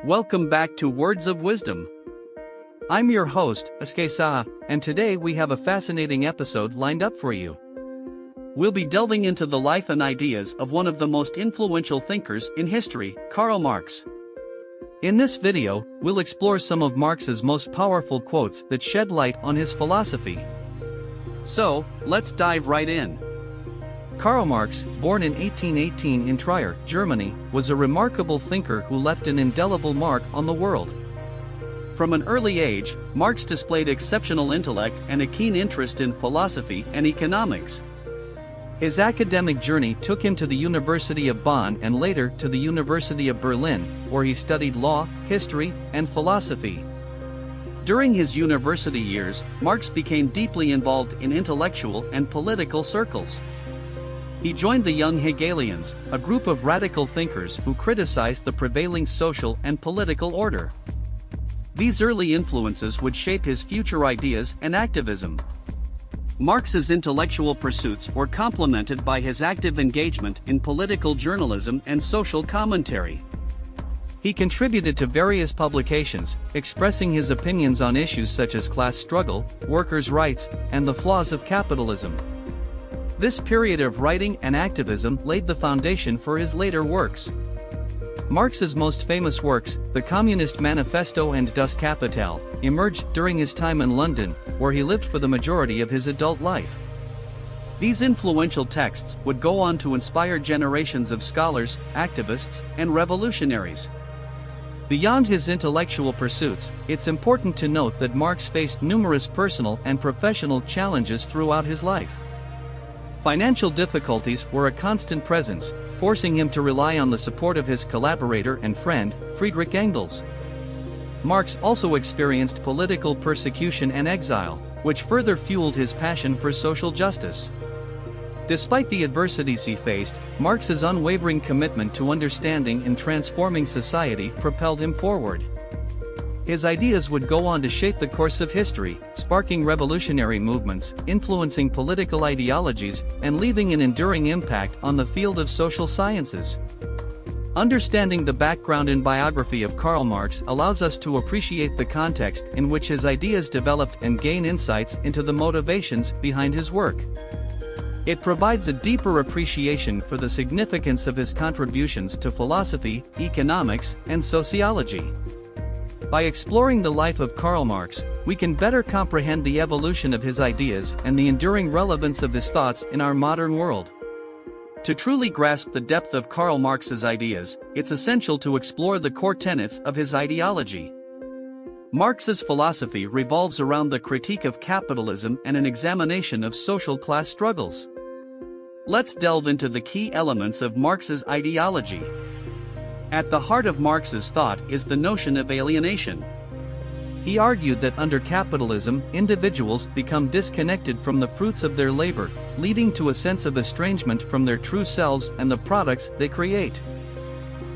Welcome back to Words of Wisdom. I'm your host, Askesa, and today we have a fascinating episode lined up for you. We'll be delving into the life and ideas of one of the most influential thinkers in history, Karl Marx. In this video, we'll explore some of Marx's most powerful quotes that shed light on his philosophy. So, let's dive right in. Karl Marx, born in 1818 in Trier, Germany, was a remarkable thinker who left an indelible mark on the world. From an early age, Marx displayed exceptional intellect and a keen interest in philosophy and economics. His academic journey took him to the University of Bonn and later to the University of Berlin, where he studied law, history, and philosophy. During his university years, Marx became deeply involved in intellectual and political circles. He joined the Young Hegelians, a group of radical thinkers who criticized the prevailing social and political order. These early influences would shape his future ideas and activism. Marx's intellectual pursuits were complemented by his active engagement in political journalism and social commentary. He contributed to various publications, expressing his opinions on issues such as class struggle, workers' rights, and the flaws of capitalism. This period of writing and activism laid the foundation for his later works. Marx's most famous works, the Communist Manifesto and Das Kapital, emerged during his time in London, where he lived for the majority of his adult life. These influential texts would go on to inspire generations of scholars, activists, and revolutionaries. Beyond his intellectual pursuits, it's important to note that Marx faced numerous personal and professional challenges throughout his life. Financial difficulties were a constant presence, forcing him to rely on the support of his collaborator and friend, Friedrich Engels. Marx also experienced political persecution and exile, which further fueled his passion for social justice. Despite the adversities he faced, Marx's unwavering commitment to understanding and transforming society propelled him forward. His ideas would go on to shape the course of history, sparking revolutionary movements, influencing political ideologies, and leaving an enduring impact on the field of social sciences. Understanding the background and biography of Karl Marx allows us to appreciate the context in which his ideas developed and gain insights into the motivations behind his work. It provides a deeper appreciation for the significance of his contributions to philosophy, economics, and sociology. By exploring the life of Karl Marx, we can better comprehend the evolution of his ideas and the enduring relevance of his thoughts in our modern world. To truly grasp the depth of Karl Marx's ideas, it's essential to explore the core tenets of his ideology. Marx's philosophy revolves around the critique of capitalism and an examination of social class struggles. Let's delve into the key elements of Marx's ideology. At the heart of Marx's thought is the notion of alienation. He argued that under capitalism, individuals become disconnected from the fruits of their labor, leading to a sense of estrangement from their true selves and the products they create.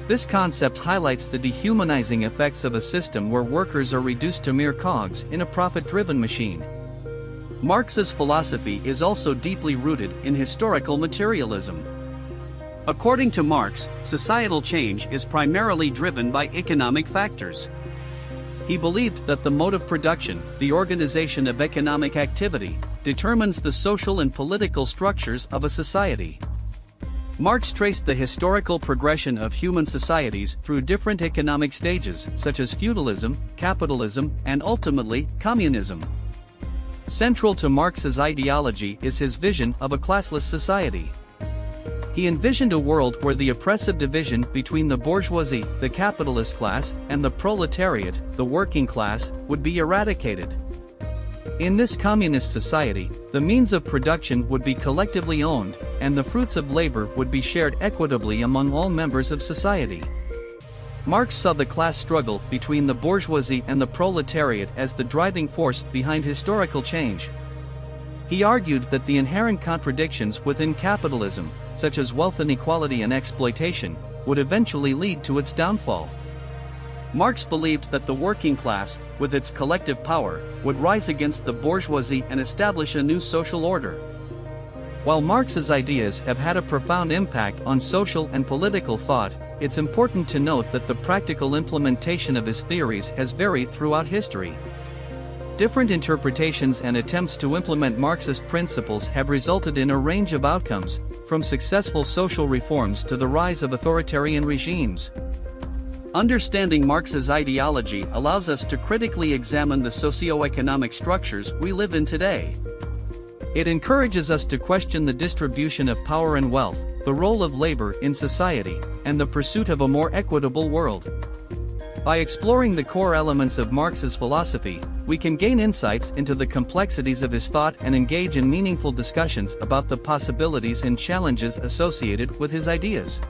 This concept highlights the dehumanizing effects of a system where workers are reduced to mere cogs in a profit-driven machine. Marx's philosophy is also deeply rooted in historical materialism. According to Marx, societal change is primarily driven by economic factors. He believed that the mode of production, the organization of economic activity, determines the social and political structures of a society. Marx traced the historical progression of human societies through different economic stages, such as feudalism, capitalism, and ultimately, communism. Central to Marx's ideology is his vision of a classless society. He envisioned a world where the oppressive division between the bourgeoisie, the capitalist class, and the proletariat, the working class, would be eradicated. In this communist society, the means of production would be collectively owned, and the fruits of labor would be shared equitably among all members of society. Marx saw the class struggle between the bourgeoisie and the proletariat as the driving force behind historical change. He argued that the inherent contradictions within capitalism, such as wealth inequality and exploitation, would eventually lead to its downfall. Marx believed that the working class, with its collective power, would rise against the bourgeoisie and establish a new social order. While Marx's ideas have had a profound impact on social and political thought, it's important to note that the practical implementation of his theories has varied throughout history. Different interpretations and attempts to implement Marxist principles have resulted in a range of outcomes, from successful social reforms to the rise of authoritarian regimes. Understanding Marx's ideology allows us to critically examine the socio-economic structures we live in today. It encourages us to question the distribution of power and wealth, the role of labor in society, and the pursuit of a more equitable world. By exploring the core elements of Marx's philosophy, we can gain insights into the complexities of his thought and engage in meaningful discussions about the possibilities and challenges associated with his ideas.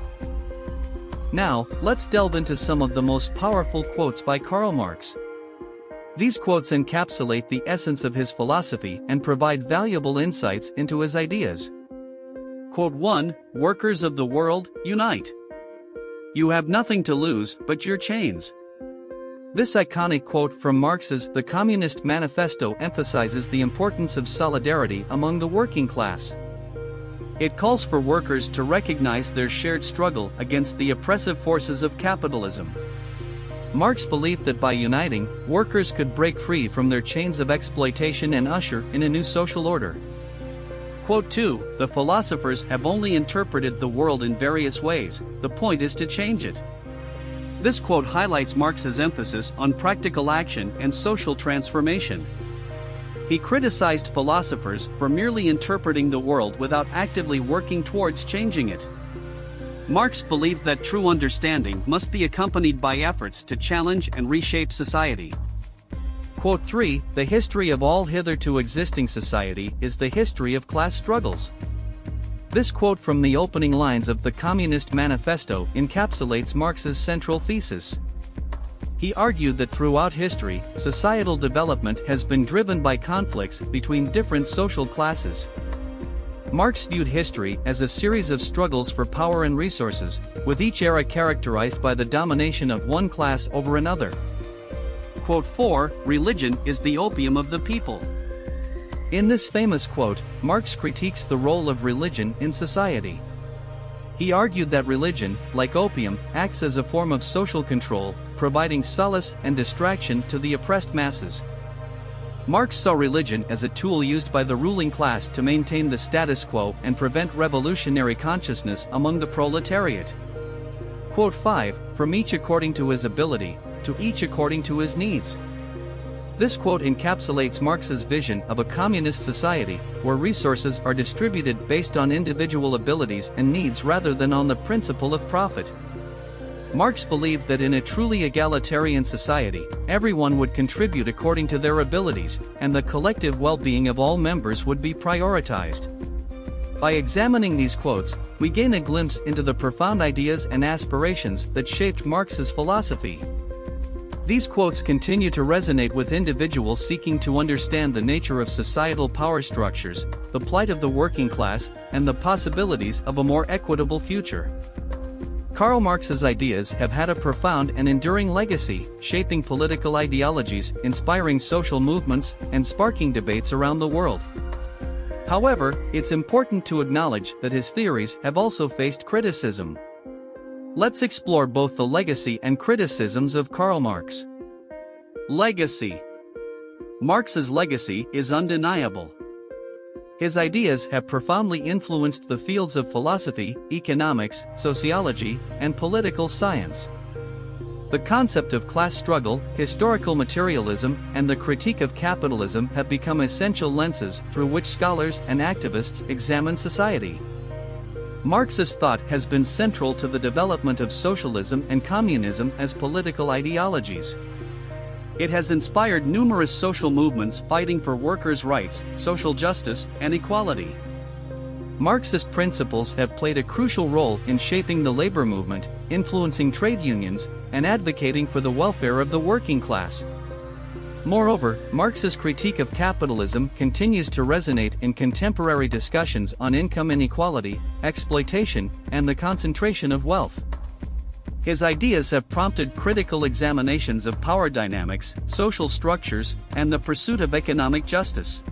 Now, let's delve into some of the most powerful quotes by Karl Marx. These quotes encapsulate the essence of his philosophy and provide valuable insights into his ideas. Quote 1: "Workers of the world, unite. You have nothing to lose but your chains." This iconic quote from Marx's The Communist Manifesto emphasizes the importance of solidarity among the working class. It calls for workers to recognize their shared struggle against the oppressive forces of capitalism. Marx believed that by uniting, workers could break free from their chains of exploitation and usher in a new social order. Quote 2: "The philosophers have only interpreted the world in various ways, the point is to change it." This quote highlights Marx's emphasis on practical action and social transformation. He criticized philosophers for merely interpreting the world without actively working towards changing it. Marx believed that true understanding must be accompanied by efforts to challenge and reshape society. Quote 3: "The history of all hitherto existing society is the history of class struggles." This quote from the opening lines of the Communist Manifesto encapsulates Marx's central thesis. He argued that throughout history, societal development has been driven by conflicts between different social classes. Marx viewed history as a series of struggles for power and resources, with each era characterized by the domination of one class over another. Quote 4: "Religion is the opium of the people." In this famous quote, Marx critiques the role of religion in society. He argued that religion, like opium, acts as a form of social control, providing solace and distraction to the oppressed masses. Marx saw religion as a tool used by the ruling class to maintain the status quo and prevent revolutionary consciousness among the proletariat. Quote 5: "From each according to his ability, to each according to his needs." This quote encapsulates Marx's vision of a communist society, where resources are distributed based on individual abilities and needs rather than on the principle of profit. Marx believed that in a truly egalitarian society, everyone would contribute according to their abilities, and the collective well-being of all members would be prioritized. By examining these quotes, we gain a glimpse into the profound ideas and aspirations that shaped Marx's philosophy. These quotes continue to resonate with individuals seeking to understand the nature of societal power structures, the plight of the working class, and the possibilities of a more equitable future. Karl Marx's ideas have had a profound and enduring legacy, shaping political ideologies, inspiring social movements, and sparking debates around the world. However, it's important to acknowledge that his theories have also faced criticism. Let's explore both the legacy and criticisms of Karl Marx. Legacy. Marx's legacy is undeniable. His ideas have profoundly influenced the fields of philosophy, economics, sociology, and political science. The concept of class struggle, historical materialism, and the critique of capitalism have become essential lenses through which scholars and activists examine society. Marx's thought has been central to the development of socialism and communism as political ideologies. It has inspired numerous social movements fighting for workers' rights, social justice, and equality. Marxist principles have played a crucial role in shaping the labor movement, influencing trade unions, and advocating for the welfare of the working class. Moreover, Marx's critique of capitalism continues to resonate in contemporary discussions on income inequality, exploitation, and the concentration of wealth. His ideas have prompted critical examinations of power dynamics, social structures, and the pursuit of economic justice.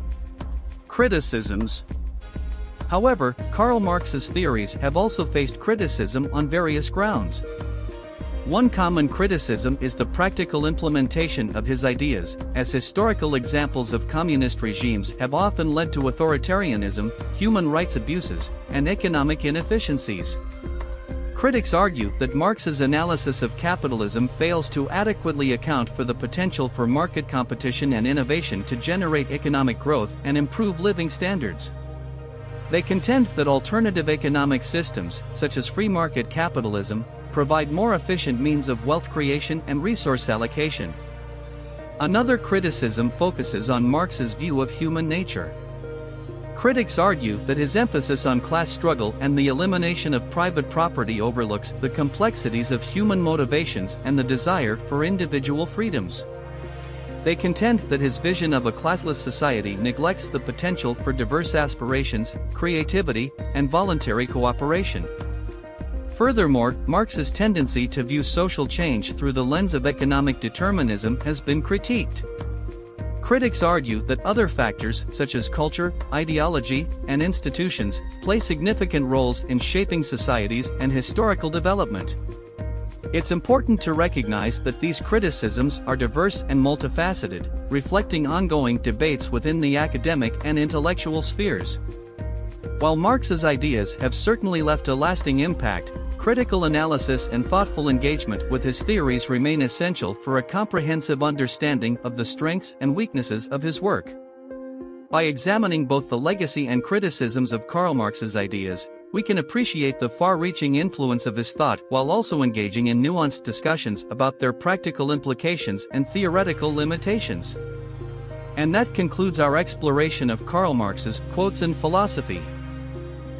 Criticisms. However, Karl Marx's theories have also faced criticism on various grounds. One common criticism is the practical implementation of his ideas, as historical examples of communist regimes have often led to authoritarianism, human rights abuses, and economic inefficiencies. Critics argue that Marx's analysis of capitalism fails to adequately account for the potential for market competition and innovation to generate economic growth and improve living standards. They contend that alternative economic systems, such as free market capitalism, provide more efficient means of wealth creation and resource allocation. Another criticism focuses on Marx's view of human nature. Critics argue that his emphasis on class struggle and the elimination of private property overlooks the complexities of human motivations and the desire for individual freedoms. They contend that his vision of a classless society neglects the potential for diverse aspirations, creativity, and voluntary cooperation. Furthermore, Marx's tendency to view social change through the lens of economic determinism has been critiqued. Critics argue that other factors, such as culture, ideology, and institutions, play significant roles in shaping societies and historical development. It's important to recognize that these criticisms are diverse and multifaceted, reflecting ongoing debates within the academic and intellectual spheres. While Marx's ideas have certainly left a lasting impact, critical analysis and thoughtful engagement with his theories remain essential for a comprehensive understanding of the strengths and weaknesses of his work. By examining both the legacy and criticisms of Karl Marx's ideas, we can appreciate the far-reaching influence of his thought while also engaging in nuanced discussions about their practical implications and theoretical limitations. And that concludes our exploration of Karl Marx's quotes in philosophy.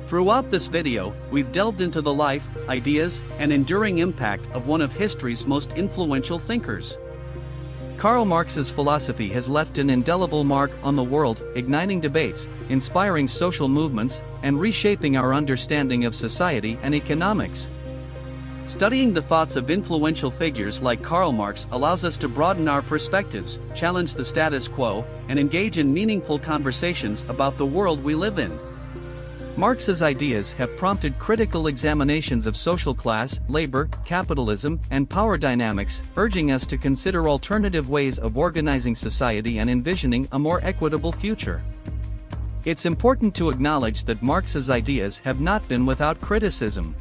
Throughout this video, we've delved into the life, ideas, and enduring impact of one of history's most influential thinkers. Karl Marx's philosophy has left an indelible mark on the world, igniting debates, inspiring social movements, and reshaping our understanding of society and economics. Studying the thoughts of influential figures like Karl Marx allows us to broaden our perspectives, challenge the status quo, and engage in meaningful conversations about the world we live in. Marx's ideas have prompted critical examinations of social class, labor, capitalism, and power dynamics, urging us to consider alternative ways of organizing society and envisioning a more equitable future. It's important to acknowledge that Marx's ideas have not been without criticism.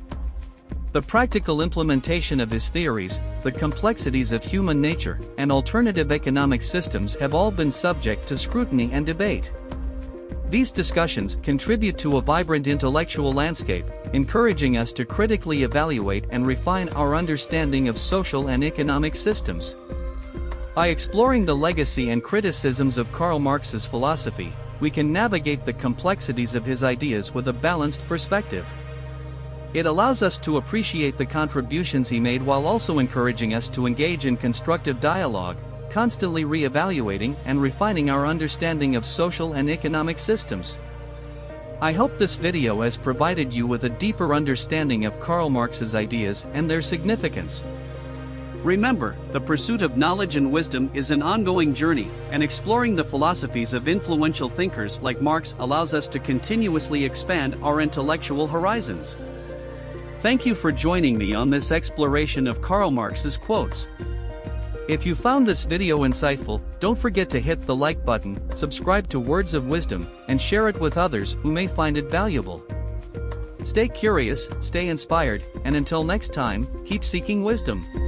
The practical implementation of his theories, the complexities of human nature, and alternative economic systems have all been subject to scrutiny and debate. These discussions contribute to a vibrant intellectual landscape, encouraging us to critically evaluate and refine our understanding of social and economic systems. By exploring the legacy and criticisms of Karl Marx's philosophy, we can navigate the complexities of his ideas with a balanced perspective. It allows us to appreciate the contributions he made while also encouraging us to engage in constructive dialogue, constantly re-evaluating and refining our understanding of social and economic systems. I hope this video has provided you with a deeper understanding of Karl Marx's ideas and their significance. Remember, the pursuit of knowledge and wisdom is an ongoing journey, and exploring the philosophies of influential thinkers like Marx allows us to continuously expand our intellectual horizons. Thank you for joining me on this exploration of Karl Marx's quotes. If you found this video insightful, don't forget to hit the like button, subscribe to Words of Wisdom, and share it with others who may find it valuable. Stay curious, stay inspired, and until next time, keep seeking wisdom.